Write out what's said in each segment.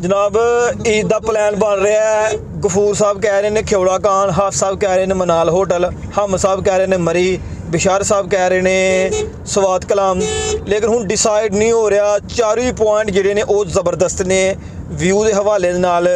जनाब ईद का प्लान बन रहा है। गफूर साहब कह रहे हैं खियोड़ा कान, हाफ साहब कह रहे हैं मनाल होटल, हम साहब कह रहे हैं मरी, बिशार साहब कह रहे हैं स्वात कलाम। लेकिन हूँ डिसाइड नहीं हो रहा। चारों ही पॉइंट जिहड़े ने वो ज़बरदस्त ने, व्यू के हवाले नाल,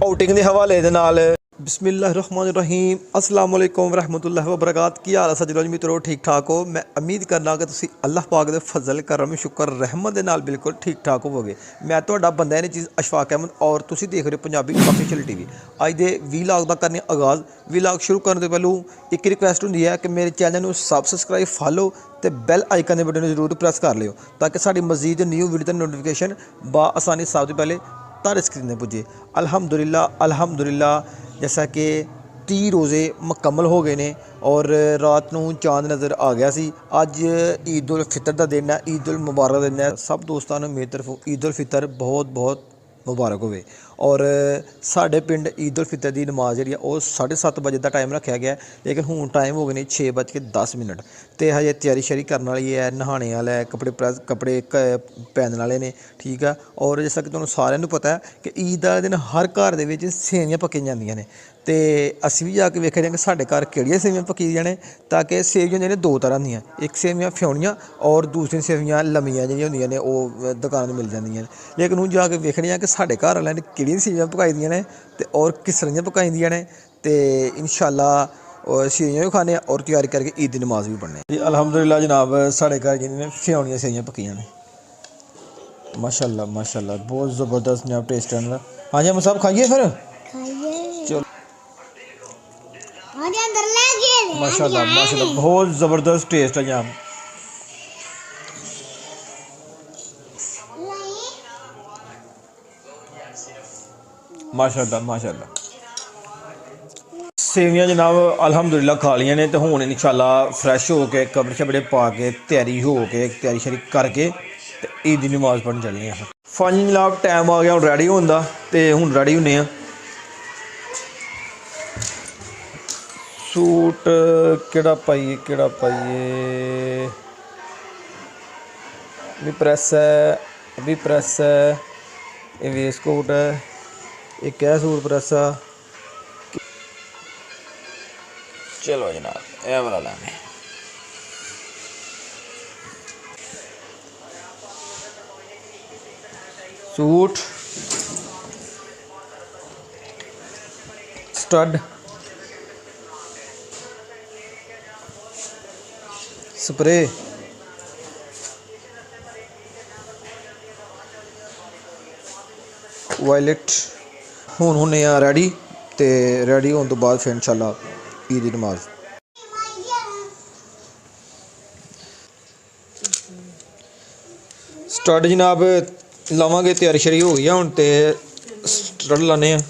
आउटिंग के हवाले नाल। बिस्मिल्लाहिर्रहमानिर्रहीम, अस्सलाम वालेकुम रहमतुल्लाहि व बरकात। की हाल है सज्जनों जी, मित्रों ठीक ठाक हो? मैं उम्मीद करना कि तुसी अल्लाह पाक दे फजल करम शुक्र रहमत दे नाल बिल्कुल ठीक ठाक होवोगे। मैं तुहाडा बंदा ने चीज़ अशफाक अहमद और तुसी देख रहे हो पंजाबी ऑफिशियल टीवी। अज दे वीलॉग दा करने आगाज़। वीलॉग शुरू करने तो पहलू एक रिक्वेस्ट होंदी है कि मेरे चैनल को सबसक्राइब, फॉलो तो बैल आइकन के बटन जरूर प्रेस कर लियो ताकि साड़ी मजीद न्यू वीडियो दी नोटिफिकेशन आसानी सब तो पहले तारे स्क्रीन पर पुजे। अल्हम्दुलिल्लाह जैसा कि 30 रोज़े मुकम्मल हो गए ने और रात को चांद नज़र आ गया सी। अज ईद उल फितर का दिन है, ईद उल मुबारक दिन है। सब दोस्तों ने मेरी तरफों ईद उल फितर बहुत बहुत मुबारक होवे। और साढ़े पिंड ईद उल फितर की नमाज जी 7:30 बजे का टाइम रखा गया, लेकिन हूँ टाइम हो गए ने 6:10 तो हजे तैयारी श्यारी करने वाली है, नहाने वाला है, कपड़े पहनने वाले ने, ठीक है। और जैसा कि तुहानूं सारिआं नूं पता है कि ईद वाले दिन हर घर दे विच सेवियां पक्की जांदियां ने, तो असीं भी जाके वेखिआ जाएंगे साढ़े घर किहड़ियां सेवियां पक्की जाने। ताकि सेवियां जिहड़ियां दो तरह दियां, एक सेवियां फ्योनियां और दूसरी सेवियां लम्मियां जिहड़ियां होंदियां ने वो दुकान मिल जांदियां ने। लेकिन हूँ जाके वेखने कि साढ़े घर वालिआं ने किहड़ियां सेवियां पकाई दियां ने ते और किस तरह दियां पकाई दियां ने। तो इंशाअल्लाह सेवियां भी खाने और तैयारी करके ईद की नमाज भी पढ़ने जी। अल्हम्दुलिल्लाह जनाब साढ़े घर जिन्हें फ्योनियां सेवियां पक्कियां ने, माशाअल्लाह माशाअल्लाह, बहुत ज़बरदस्त जनाब टेस्ट है इनका। हाँ जी हम साहब खाइए फिर, चलो माशाअल्लाह माशाअल्लाह, बहुत ज़बरदस्त टेस्ट है जनाब। माशाअल्लाह माशाअल्लाह, सेवियां जनाब अल्हम्दुलिल्लाह खा लिया ने। तो हूँ इंशाअल्लाह फ्रैश हो के कपड़े शपड़े पा के तैयारी हो के तैयारी शारी करके तो ईद की नमाज़ पढ़न चलने हैं। फाइनली जनाब टाइम आ गया हूँ रेडी होने का, तो हूँ रेडी होने। सूट केड़ा पाइए भी प्रैस है, अभी प्रैस है, ये वेस्ट कोट है, एक है सूट प्रैस है। चलो जनाब यह वाला लाने। Suit, stud, spray, violet. हूँ होने रेडी, तो रेडी होने तो बाद फिर इंशाअल्लाह ईद की नमाज। स्टड जनाब लावांगे, तैयारी शरी हो गई है हूँ, तो स्टड लाने हैं।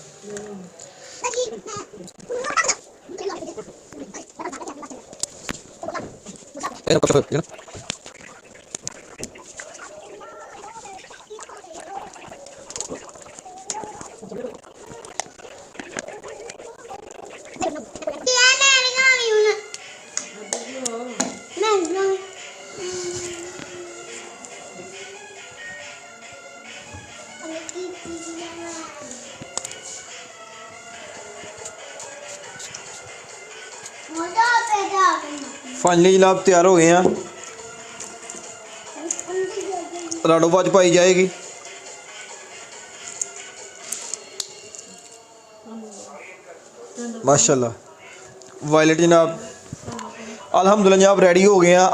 फाइनली जनाब तैयार हो गए हैं, राडो बाज पाई जाएगी। माशाल्लाह वायलेट जनाब अल्हम्दुलिल्लाह जनाब रेडी हो गए हैं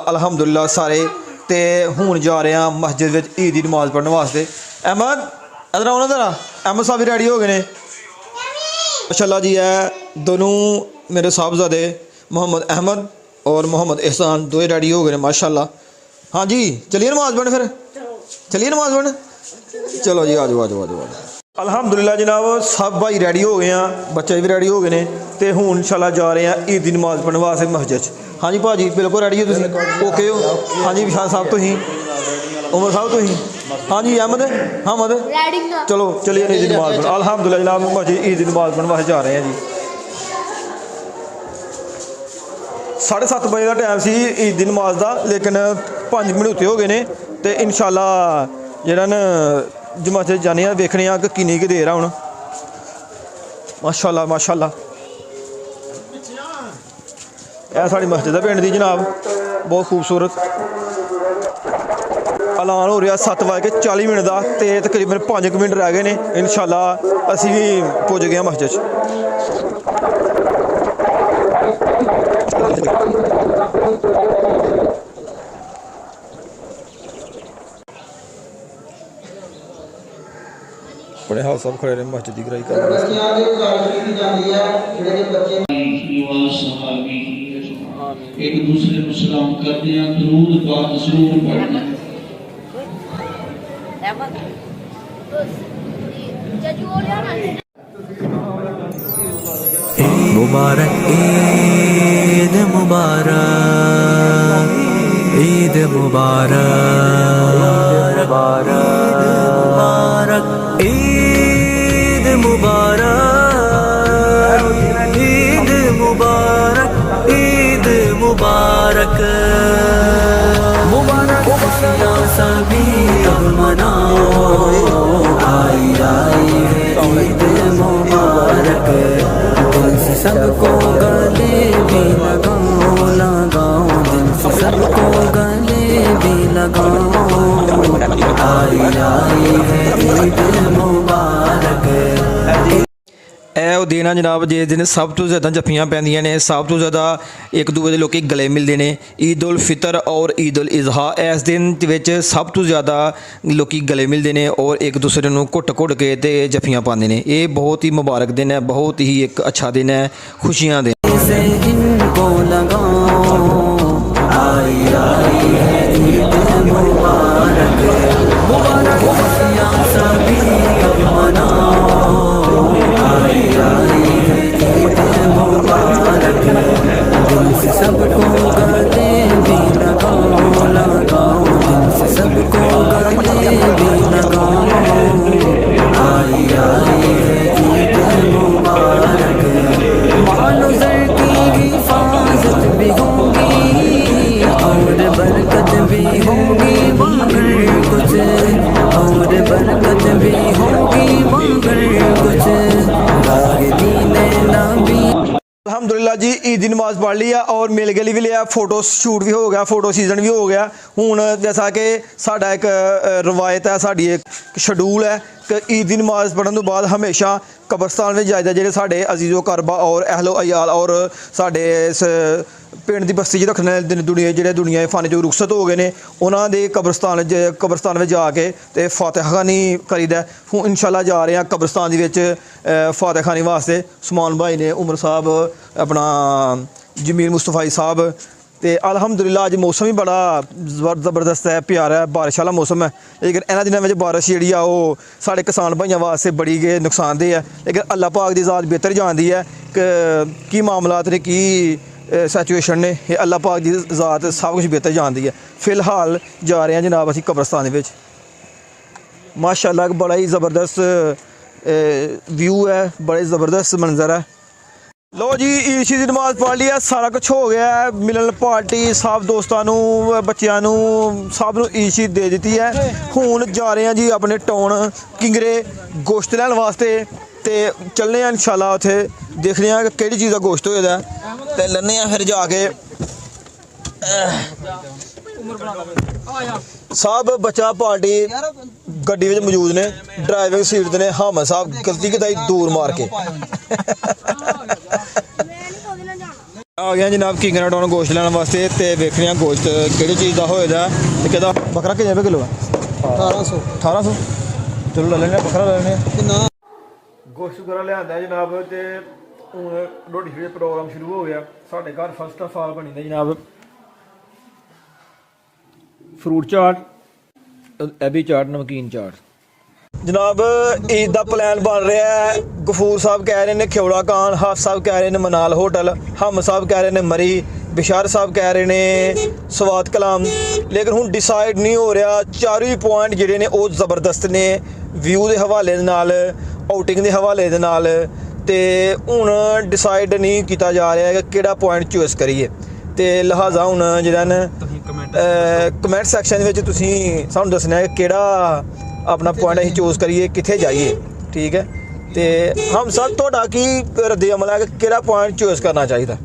अल्हम्दुलिल्लाह सारे। तो हूँ जा रहे हैं मस्जिद में ईद की नमाज़ पढ़ने वास्ते। अहमद इधर आओ ना, जरा अहमद साहब भी रेडी हो गए हैं माशाल्लाह जी। है दोनों मेरे साहबजादे मोहम्मद अहमद और मोहम्मद एहसान दो रेडी हो गए माशाल्लाह। हाँ जी चलिए नमाज़ पढ़ने, फिर चलिए नमाज़ पढ़ने, चलो जी आ जाओ आ जाओ आ जाओ। अल्हम्दुलिल्लाह जनाब सब भाई रेडी हो गए हैं, बच्चे भी रेडी हो गए हैं, तो हूँ इंशाअल्लाह जा रहे हैं ईद की नमाज़ पढ़ने वास्ते मस्जिद। हाँ जी भाजी बिल्कुल रेडी हो तुम, ओके हो? हाँ जी विशाल साहब तुम, उमर साहब तुम, हाँ जी अहमद हमद, चलो चलिए ईद की नमाज़ पढ़। अल्हम्दुलिल्लाह जनाब मस्जिद ईद की नमाज़ पढ़ने वास्ते जा रहे हैं जी। 7:30 बजे का टाइम सी ईद की नमाज का, लेकिन 5 मिनट उत्ते हो गए ने, तो इंशाअल्लाह जेह्ड़ा न जमात जाने देखने कि किन्नी क देर है हुण। माशाअल्लाह माशाअल्लाह। यह साड़ी मस्जिद है पिंड दी जनाब, बहुत खूबसूरत। ऐलान हो रहा 7:40 का, तो तकरीबन 5 मिनट रह गए ने। इंशाअल्लाह असी भी पुज गए मस्जिद। बड़े हाल साहब खड़े रहे मस्जिद की कराई कर। एक दूसरे को सलाम करते हैं, दुरूद पाक ज़रूर पढ़ते हैं। मुबारक ईद मुबारक, ईद मुबारक, मुबारक ईद मुबारक, ईद मुबारक, ईद मुबारक, मुबारक खुशियाँ सभी अब मनाओ, आई आई है ईद मुबारक। दिल से सबको गले भी लगाओ, लगाओ दिल से सबको गले भी लगाओ, आई आई है ईद मुबारक। ਇਹ ਉਹ ਦਿਨ ਆ ਜਨਾਬ ਜਿਸ ਦਿਨ ਸਭ ਤੋਂ ਜ਼ਿਆਦਾ ਜੱਫੀਆਂ ਪੈਂਦੀਆਂ ਨੇ, ਸਭ ਤੋਂ ਜ਼ਿਆਦਾ ਇੱਕ ਦੂਜੇ ਦੇ ਲੋਕੀ ਗਲੇ ਮਿਲਦੇ ਨੇ। ਈਦ ਉਲ ਫਿਤਰ ਔਰ ਈਦ ਉਲ ਇਜ਼ਹਾ, ਇਸ ਦਿਨ ਵਿੱਚ ਸਭ ਤੋਂ ਜ਼ਿਆਦਾ ਲੋਕੀ ਗਲੇ ਮਿਲਦੇ ਨੇ ਔਰ ਇੱਕ ਦੂਸਰੇ ਨੂੰ ਘੁੱਟ ਕੇ ਤੇ ਜੱਫੀਆਂ ਪਾਉਂਦੇ ਨੇ। ਇਹ ਬਹੁਤ ਹੀ ਮੁਬਾਰਕ ਦਿਨ ਹੈ, ਬਹੁਤ ਹੀ ਇੱਕ ਅੱਛਾ ਦਿਨ ਹੈ, ਖੁਸ਼ੀਆਂ ਦੇ। इनको लगाओ, आई आई है ईद मुबारक, मुबारक खुशियाँ सभी अब मनाओ, आई आई है ईद मुबारक। दिल से सबको गले भी लगाओ, लगाओ दिल से सबको गले भी लगाओ, आई आई है ईद मुबारक। मानो ज़र की हिफाजत भी होगी और बरकत भी होगी, मगर कुछ और बरकत भी होगी, मगर कुछ राह दीने नबी। अलहमदुलिल्लाह जी ईद की नमाज़ पढ़ ली है और मेल गली भी लिया, फोटो शूट भी हो गया, फोटो सीजन भी हो गया। हूँ जैसा कि साडा एक रवायत है, साड़ी एक शेड्यूल है कि ईद की नमाज़ पढ़ने तो बाद हमेशा कब्रस्तान में जाइदा, जेह्ड़े साडे अजीज़ो करबा और अहलो अयाल और साडे इस पिंड की बस्ती च रखने दुनिया जेह्ड़े दुनिया फाने जो रुखसत हो गए ने, उन्हां दे कब्रस्तान में जाके ते फातिहा खानी करीदा। हूँ इंशाल्लाह जा रहे हैं कब्रस्तान दे विच फातिहा खानी वास्ते। उस्मान भाई ने, उमर साहब, अपना जमील मुस्तफाई साहब। तो अलहमदुलिल्लाह अज मौसम भी बड़ा ज़बरदस्त है, प्यारा है, बारिश वाला मौसम है। लेकिन इन्हां दिनों में बारिश जी साढ़े किसान भाइयों वास्ते बड़ी गै नुकसानदेह है। लेकिन अल्लाह पाक की ज़ात बेहतर जानती है कि मामलात ने की सिचुएशन ने, ये अल्लाह पाक की ज़ात सब कुछ बेहतर जानती है। फ़िलहाल जा रहे हैं जनाब असी कब्रस्तान में। माशाअल्लाह बड़ा ही ज़बरदस्त व्यू है, बड़े ज़बरदस्त मंजर है। लो जी ईद की नमाज़ पढ़ ली है, सारा कुछ हो गया है, मिलन पार्टी सब दोस्तों बच्चों सब ईद दे दी है। हूँ जा रहे हैं जी अपने टाउन किंगरे गोश्त लैन वास्ते, तो चलने इंशाल्लाह उत्थे देखने कि केड़ी चीज़ का गोश्त होए दा, ते लैने फिर जाके। सब बच्चा पार्टी गड्डी में मौजूद ने, ड्राइविंग सीट ने हम साहब गलती कताई दूर मार के आ गया जनाब किंगरा टाउन गोश्त लैन वास्ते। तो वेखने गोश्त केड़ी चीज़ का होए दा, ते कहदा बकरा किन्ने रुपए किलो है? 1800। चलो ले लेने बकरा ले लेने। गोश्त वगैरह लिया जनाब, तो हूँ रोटी शोटी प्रोग्राम शुरू हो गया। साढ़े घर फर्स्ट ऑफ ऑल बनी दा जनाब फ्रूट चाट, एबी चाट, नमकीन चाट। जनाब ईद का प्लान बन रहा है। गफूर साहब कह रहे हैं ख्योड़ा कान, हाफ साहब कह रहे हैं मनाल होटल, हम साहब कह रहे हैं मरी, बिशार साहब कह रहे हैं स्वाद कलाम। लेकिन हूँ डिसाइड नहीं हो रहा। चारों ही पॉइंट जिहड़े ने वो ज़बरदस्त ने, व्यू के हवाले दे नाल, आउटिंग के हवाले दे नाल। ते हूँ डिसाइड नहीं किया जा रहा है कि किहड़ा पॉइंट चूज़ करिए। तो लिहाजा हूँ जिहड़ा कमेंट सैक्शन में तुसीं सानूं दस्सना है कि किहड़ा ਆਪਣਾ ਪੁਆਇੰਟ ਅਸੀਂ ਚੂਜ਼ ਕਰੀਏ ਕਿੱਥੇ ਜਾਈਏ। ਠੀਕ ਹੈ, ਤੇ ਹਮ ਸਭ ਤੁਹਾਡਾ ਕੀ ਰੱਦੇ ਅਮਲ ਹੈ ਕਿ ਕਿਹੜਾ ਪੁਆਇੰਟ ਚੂਜ਼ ਕਰਨਾ ਚਾਹੀਦਾ?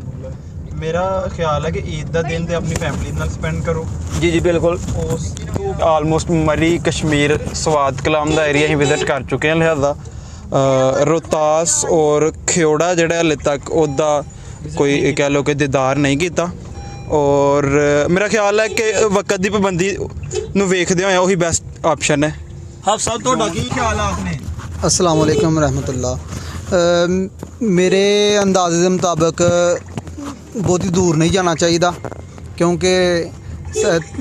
ਮੇਰਾ ਖਿਆਲ ਹੈ ਕਿ ਈਦ ਦਾ ਦਿਨ ਤੇ ਆਪਣੀ ਫੈਮਿਲੀ ਨਾਲ ਸਪੈਂਡ ਕਰੋ। ਜੀ ਜੀ ਬਿਲਕੁਲ। ਉਸ ਆਲਮੋਸਟ ਮਰੀ ਕਸ਼ਮੀਰ ਸਵਾਦ ਕਲਾਮ ਦਾ ਏਰੀਆ ਹੀ ਵਿਜ਼ਿਟ ਕਰ ਚੁੱਕੇ ਹਾਂ, ਲਿਹਾਜ਼ਾ ਰੋਹਤਾਸ ਔਰ ਖਿਓੜਾ ਜਿਹੜਾ ਹਲੇ ਤੱਕ ਉਹਦਾ ਕੋਈ ਕਹਿ ਲਓ ਕਿ ਦੀਦਾਰ ਨਹੀਂ ਕੀਤਾ। ਔਰ ਮੇਰਾ ਖਿਆਲ ਹੈ ਕਿ ਵਕਤ ਦੀ ਪਾਬੰਦੀ ਨੂੰ ਵੇਖਦੇ ਹੋਏ ਉਹੀ ਬੈਸਟ ਆਪਸ਼ਨ ਹੈ। ਹਾਂ ਸਭ ਤੁਹਾਡਾ ਕੀ ਖਿਆਲ ਆ ਆਪਣੇ? अस्सलाम वालेकुम रहमतुल्लाह। मेरे अंदाजे के मुताबिक बहुत ही दूर नहीं जाना चाहिए, क्योंकि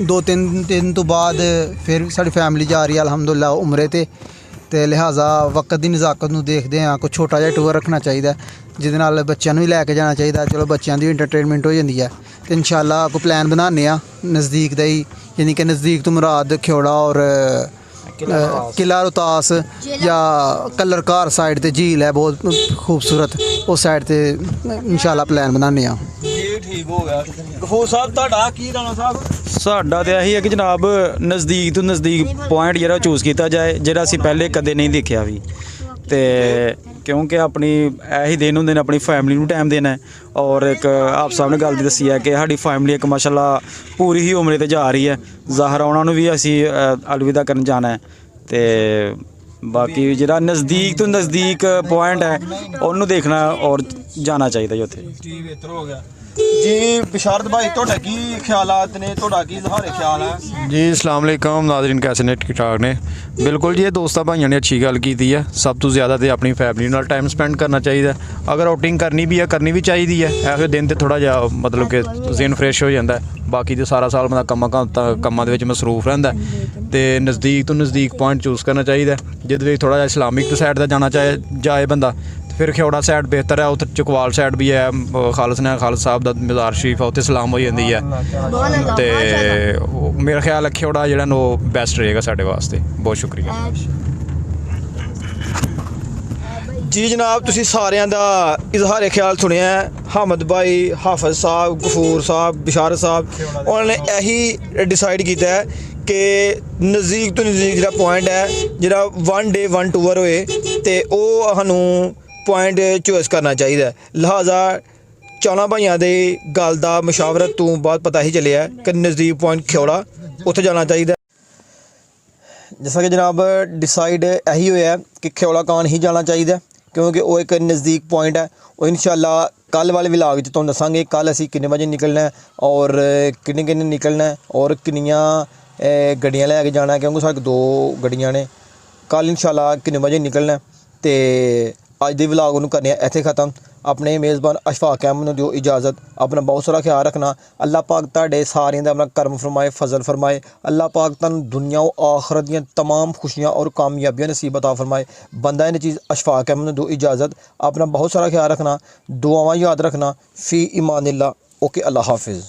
2-3 दिन तो बाद फिर साड़ी फैमिली जा रही है अल्हम्दुलिल्लाह उमरे ते लिहाजा वक्त की नज़ाकत नूं देखते हैं कोई छोटा जिहा टूर रखना चाहिए जिहदे नाल बच्चों नूं भी लैके जाना चाहिए। चलो बच्चों की इंटरटेनमेंट हो जाती है, तो इंशाल्लाह कोई प्लान बनाने नज़दीक दा ही, यानी कि नज़दीक तो मुराद खियोड़ा और किला रोहतास या कलरकार साइड ते झील है बहुत खूबसूरत, उस साइड ते इंशाल्लाह प्लान बनाने आ। ਜੀ ਠੀਕ ਹੋ ਗਿਆ। ਗਫੂਰ ਸਾਹਿਬ ਤੁਹਾਡਾ ਕੀ ਰਾਣਾ ਸਾਹਿਬ? ਸਾਡਾ ਤਾਂ ਇਹੀ ਹੈ ਕਿ ਜਨਾਬ ਨਜ਼ਦੀਕ ਤੋਂ ਨਜ਼ਦੀਕ ਪੁਆਇੰਟ ਜਿਹੜਾ ਚੂਜ਼ ਕੀਤਾ ਜਾਏ ਜਿਹੜਾ ਅਸੀਂ ਪਹਿਲੇ ਕਦੇ ਨਹੀਂ ਦੇਖਿਆ ਵੀ, ਤੇ ਕਿਉਂਕਿ ਆਪਣੀ ਇਹੀ ਦਿਨ ਹੁੰਦੇ ਨੇ ਆਪਣੀ ਫੈਮਿਲੀ ਨੂੰ ਟਾਈਮ ਦੇਣਾ ਹੈ। ਔਰ ਇੱਕ ਆਪ ਸਾਹਿਬ ਨੇ ਗੱਲ ਦੀ ਦੱਸੀ ਹੈ ਕਿ ਸਾਡੀ ਫੈਮਿਲੀ ਇੱਕ ਮਾਸ਼ਾਅੱਲਾ ਪੂਰੀ ਹੀ ਉਮਰੇ ਤੇ ਜਾ ਰਹੀ ਹੈ, ਜ਼ਾਹਰ ਉਹਨਾਂ ਨੂੰ ਵੀ ਅਸੀਂ ਅਲਵਿਦਾ ਕਰਨ ਜਾਣਾ ਹੈ। ਤੇ ਬਾਕੀ ਜਿਹੜਾ ਨਜ਼ਦੀਕ ਤੋਂ ਨਜ਼ਦੀਕ ਪੁਆਇੰਟ ਹੈ ਉਹਨੂੰ ਦੇਖਣਾ ਔਰ ਜਾਣਾ ਚਾਹੀਦਾ ਜੀ ਉੱਥੇ। ਜੀ ਬਿਹਤਰ ਹੋ ਗਿਆ ਜੀ। ਬਿਸ਼ਾਰਤ ਭਾਈ ਤੁਹਾਡਾ ਕੀ ਖਿਆਲਾਤ ਨੇ, ਤੁਹਾਡਾ ਕੀ ਇਜ਼ਹਾਰ ਖਿਆਲ ਹੈ? जी अस्सलाम वालेकुम नाज़रीन, कैसे ने? ठीक ठाक ने? बिल्कुल जी, ये दोस्तां भाइयों ने अच्छी गल की है। सब तो ज़्यादा तो अपनी फैमिली नाल टाइम स्पेंड करना चाहिए। अगर आउटिंग करनी भी है करनी भी चाहिए है। ऐसे दिन तो थोड़ा जिहा मतलब कि जिन फ्रैश हो जाता है, बाकी तो सारा साल बंदा कम्मां दे विच मसरूफ रहिंदा है। तो नज़दीक तो नज़दीक पॉइंट चूज़ करना चाहिए जिहदे विच थोड़ा जिहा इस्लामिक साइड दा जाना जाए बंदा। फिर खियोड़ा साइड बेहतर है, उत्थे चकवाल साइड भी है, खालस साहब का मज़ार शरीफ है, उत्थे सलाम हो जाती है। तो मेरा ख्याल है खियोड़ा जिहड़ा वो बेस्ट रहेगा साडे वास्ते। बहुत शुक्रिया जी जनाब। तुसीं सारिਆਂ ਦਾ ਇਜ਼ਹਾਰ ਖਿਆਲ ਸੁਣਿਆ। ਹਾਮਦ ਭਾਈ, ਹਾਫਿਜ਼ ਸਾਹਿਬ, ਗਫੂਰ ਸਾਹਿਬ, ਬਿਸ਼ਾਰਤ ਸਾਹਿਬ, ਉਹਨਾਂ ਨੇ ਇਹੀ ਡਿਸਾਈਡ ਕੀਤਾ ਹੈ ਕਿ ਨਜ਼ਦੀਕ ਤੋਂ ਨਜ਼ਦੀਕ ਜਿਹੜਾ ਪੁਆਇੰਟ ਹੈ, ਜਿਹੜਾ 1 ਡੇ 1 ਟੂਰ ਹੋਏ, ਤੇ ਉਹ ਸਾਨੂੰ ਪੁਆਇੰਟ ਚੂਜ਼ ਕਰਨਾ ਚਾਹੀਦਾ। ਲਿਹਾਜ਼ਾ ਚਾਲਾਂ ਭਾਈਆਂ ਦੇ ਗੱਲ ਦਾ ਮਸ਼ਾਵਰਤ ਤੋਂ ਬਾਅਦ ਪਤਾ ਹੀ ਚੱਲਿਆ ਕਿ ਨਜ਼ਦੀਕ ਪੁਆਇੰਟ ਖਿਓੜਾ, ਉੱਥੇ ਜਾਣਾ ਚਾਹੀਦਾ। जैसा कि जनाब डिसाइड यही होया कि खियोड़ा कान ही जाना चाहिए, क्योंकि वो एक नज़दीक पॉइंट है। और इंशाल्लाह कल वाले व्लॉग च तुहानूं दसांगे कल असीं किन्ने बजे निकलना है और किन्ने निकलना है और किन्नियां गड्डियां लैके जाना है, क्योंकि साढ़े 2 गड्डियां ने। कल इंशाल्लाह किन्ने बजे निकलना है। तो अज दे व्लॉग नूं करने इत्थे ख़त्म। अपने मेज़बान अशफाक अहमद नूं दिओ इजाज़त। अपना बहुत सारा ख्याल रखना। अल्लाह पाक तुहाडे सारियां दा अपना करम फरमाए, फजल फरमाए। अल्लाह पाक तुहानूं दुनिया और आखरत दियां तमाम खुशियां और कामयाबियां नसीब अता फरमाए। बंदा इन चीज़ अशफाक अहमद नूं दिओ इजाज़त। अपना बहुत सारा ख्याल रखना, दुआवां याद रखना। फ़ी ईमानिल्लाह। ओके, अल्लाह हाफिज़।